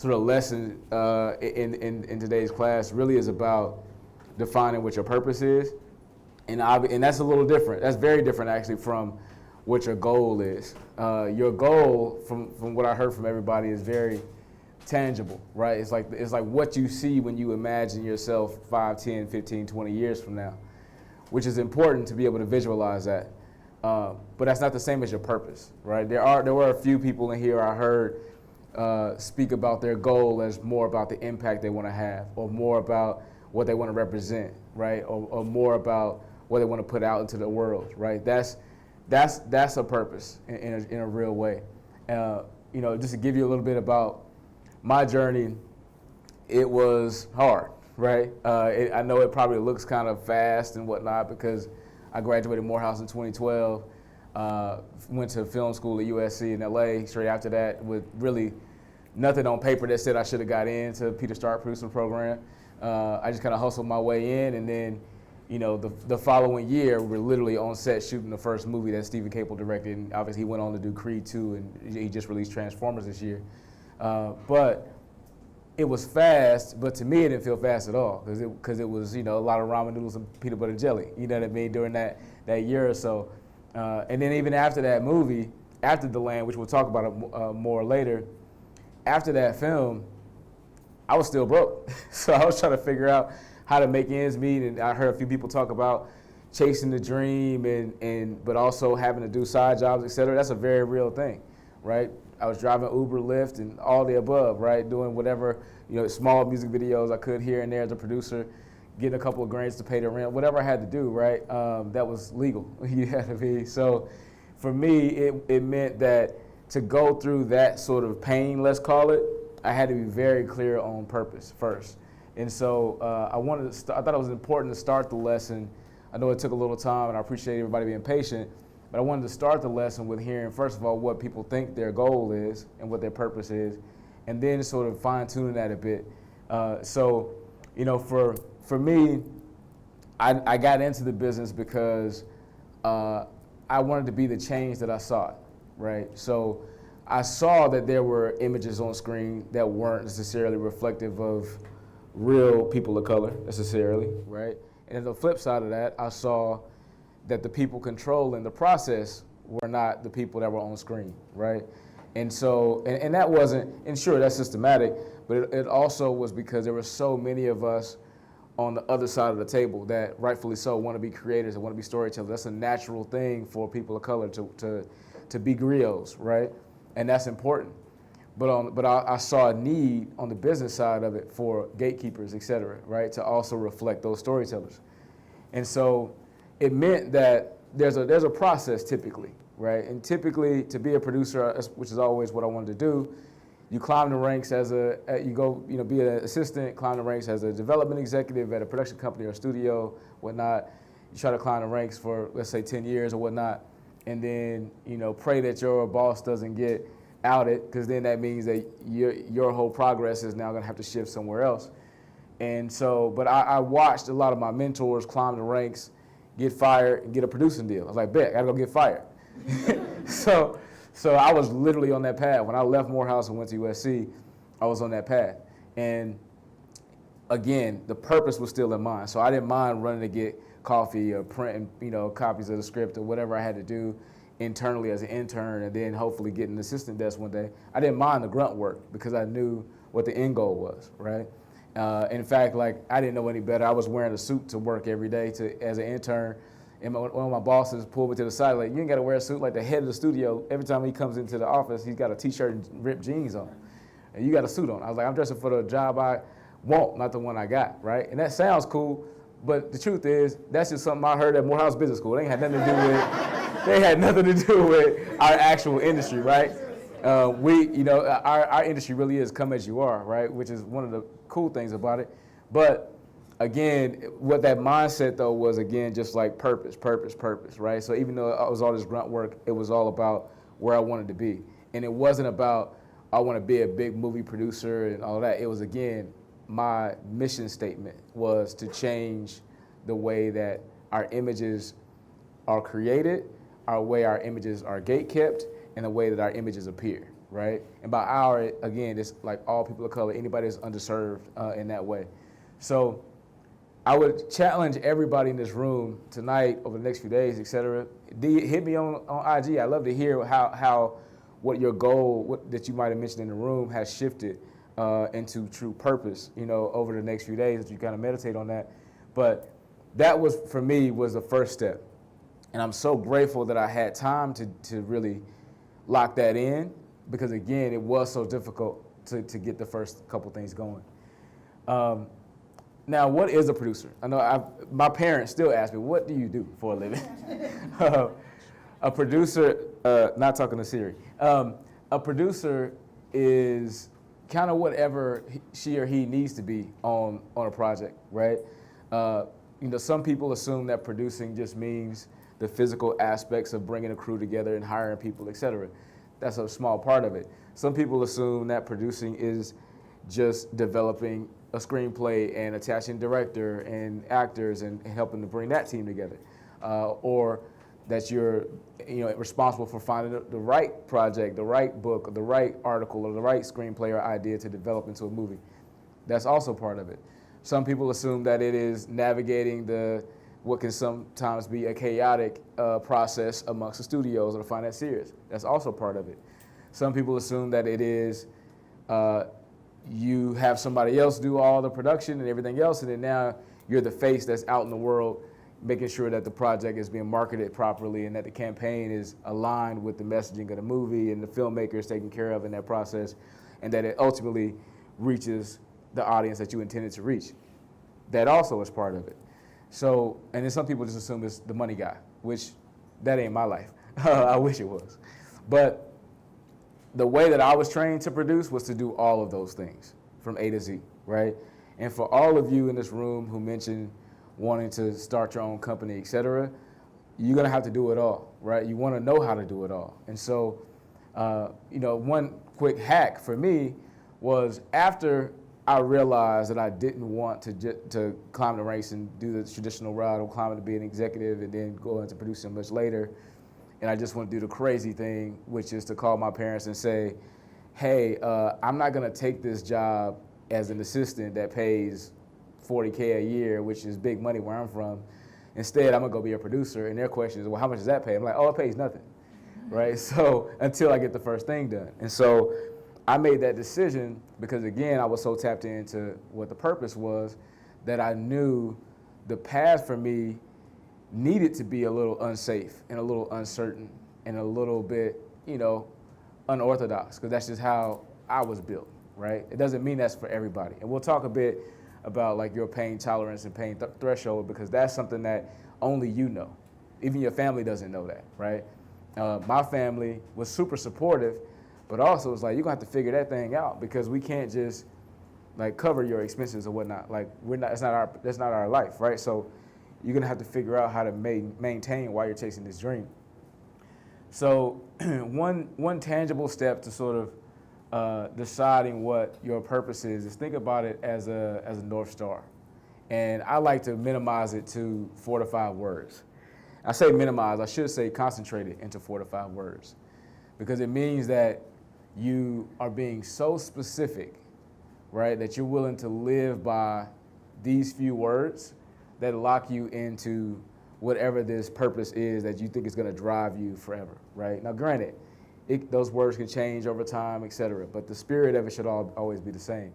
sort of lesson in today's class really is about defining what your purpose is, and that's a little different. That's very different actually from what your goal is. Your goal, from what I heard from everybody, is very tangible, right? It's like what you see when you imagine yourself 5, 10, 15, 20 years from now, which is important to be able to visualize that. But that's not the same as your purpose, right? There were a few people in here I heard speak about their goal as more about the impact they want to have, or more about what they want to represent, right? Or more about what they want to put out into the world, right? That's a purpose in a real way. Just to give you a little bit about my journey, it was hard, right? I know it probably looks kind of fast and whatnot because I graduated Morehouse in 2012, went to film school at USC in LA straight after that with really nothing on paper that said I should have got into Peter Stark producing program. I just kind of hustled my way in, and then the following year, we were literally on set shooting the first movie that Stephen Caple directed, and obviously he went on to do Creed 2, and he just released Transformers this year. But it was fast, but to me it didn't feel fast at all, because it was a lot of ramen noodles and peanut butter and jelly, you know what I mean, during that year or so. And then even after that movie, after The Land, which we'll talk about it more later, after that film, I was still broke. So I was trying to figure out how to make ends meet, and I heard a few people talk about chasing the dream but also having to do side jobs, et cetera. That's a very real thing, right? I was driving Uber, Lyft, and all the above, right? Doing whatever, small music videos I could here and there as a producer, getting a couple of grants to pay the rent, whatever I had to do, right? That was legal, you had to be. So for me, it meant that to go through that sort of pain, let's call it, I had to be very clear on purpose first. And so I thought it was important to start the lesson. I know it took a little time, and I appreciate everybody being patient, but I wanted to start the lesson with hearing, first of all, what people think their goal is and what their purpose is, and then sort of fine-tuning that a bit. For me, I got into the business because I wanted to be the change that I sought, right? So I saw that there were images on screen that weren't necessarily reflective of real people of color necessarily, right? And on the flip side of that, I saw that the people controlling the process were not the people that were on screen, right? And so, and that wasn't, and sure, that's systematic, but it also was because there were so many of us on the other side of the table that rightfully so want to be creators and want to be storytellers. That's a natural thing for people of color to be griots, right? And that's important. But I saw a need on the business side of it for gatekeepers, et cetera, right, to also reflect those storytellers. And so it meant that there's a process typically, right? And typically to be a producer, which is always what I wanted to do, you climb the ranks be an assistant, climb the ranks as a development executive at a production company or studio, whatnot. You try to climb the ranks for, let's say, 10 years or whatnot, and then, pray that your boss doesn't get outed, because then that means that your whole progress is now gonna have to shift somewhere else. And so, but I watched a lot of my mentors climb the ranks, get fired, and get a producing deal. I was like, bet, I gotta go get fired. So I was literally on that path. When I left Morehouse and went to USC, I was on that path. And again, the purpose was still in mind. So I didn't mind running to get coffee or printing, copies of the script or whatever I had to do internally as an intern, and then hopefully getting an assistant desk one day. I didn't mind the grunt work because I knew what the end goal was, right? In fact, I didn't know any better. I was wearing a suit to work every day as an intern. And one of my bosses pulled me to the side, like, you ain't got to wear a suit. Like, the head of the studio, every time he comes into the office, he's got a T-shirt and ripped jeans on. And you got a suit on. I was like, I'm dressing for the job I want, not the one I got, right? And that sounds cool, but the truth is, that's just something I heard at Morehouse Business School. They ain't had nothing to do with, they had nothing to do with our actual industry, right? Our industry really is come as you are, right? Which is one of the cool things about it. But again, what that mindset though was, again, just like purpose, right? So even though it was all this grunt work, it was all about where I wanted to be. And it wasn't about, I want to be a big movie producer and all that. It was, again, my mission statement was to change the way that our images are created, our way our images are gatekept, and the way that our images appear, right? And by our, again, it's like all people of color, anybody that's underserved in that way. So I would challenge everybody in this room tonight, over the next few days, et cetera. Hit me on IG. I'd love to hear how what your goal that you might have mentioned in the room has shifted into true purpose, over the next few days as you kind of meditate on that. But that was, for me, was the first step. And I'm so grateful that I had time to really lock that in, because again, it was so difficult to get the first couple things going. Now, what is a producer? I know my parents still ask me, what do you do for a living? A producer, not talking to Siri, a producer is kind of whatever she or he needs to be on a project, right? Some people assume that producing just means the physical aspects of bringing a crew together and hiring people, et cetera. That's a small part of it. Some people assume that producing is just developing a screenplay and attaching director and actors and helping to bring that team together, or that you're responsible for finding the right project, the right book, or the right article, or the right screenplay or idea to develop into a movie. That's also part of it. Some people assume that it is navigating what can sometimes be a chaotic process amongst the studios or the financiers. That's also part of it. Some people assume that it is you have somebody else do all the production and everything else, and then now you're the face that's out in the world making sure that the project is being marketed properly and that the campaign is aligned with the messaging of the movie and the filmmaker is taken care of in that process, and that it ultimately reaches the audience that you intended to reach. That also is part of it. So, and then some people just assume it's the money guy, which that ain't my life. I wish it was. But the way that I was trained to produce was to do all of those things from A to Z, right? And for all of you in this room who mentioned wanting to start your own company, et cetera, you're gonna have to do it all, right? You wanna know how to do it all. And so, one quick hack for me was, after I realized that I didn't want to climb the ranks and do the traditional route of climbing to be an executive and then go into producing much later, and I just want to do the crazy thing, which is to call my parents and say, hey, I'm not gonna take this job as an assistant that pays $40K a year, which is big money where I'm from. Instead, I'm gonna go be a producer. And their question is, well, how much does that pay? I'm like, oh, it pays nothing, right? So until I get the first thing done. And so I made that decision because, again, I was so tapped into what the purpose was that I knew the path for me needed to be a little unsafe and a little uncertain and a little bit, unorthodox, because that's just how I was built, right? It doesn't mean that's for everybody. And we'll talk a bit about like your pain tolerance and pain threshold, because that's something that only you know. Even your family doesn't know that, right? My family was super supportive, but also it's like, you're gonna have to figure that thing out, because we can't just like cover your expenses or whatnot. Like that's not our life, right? So you're gonna have to figure out how to maintain while you're chasing this dream. So one tangible step to sort of deciding what your purpose is think about it as a North Star. And I like to minimize it to 4 to 5 words. I say minimize, I should say concentrate it into 4 to 5 words, because it means that you are being so specific, right, that you're willing to live by these few words that lock you into whatever this purpose is that you think is going to drive you forever, right? Now, granted, those words can change over time, et cetera, but the spirit of it should always be the same.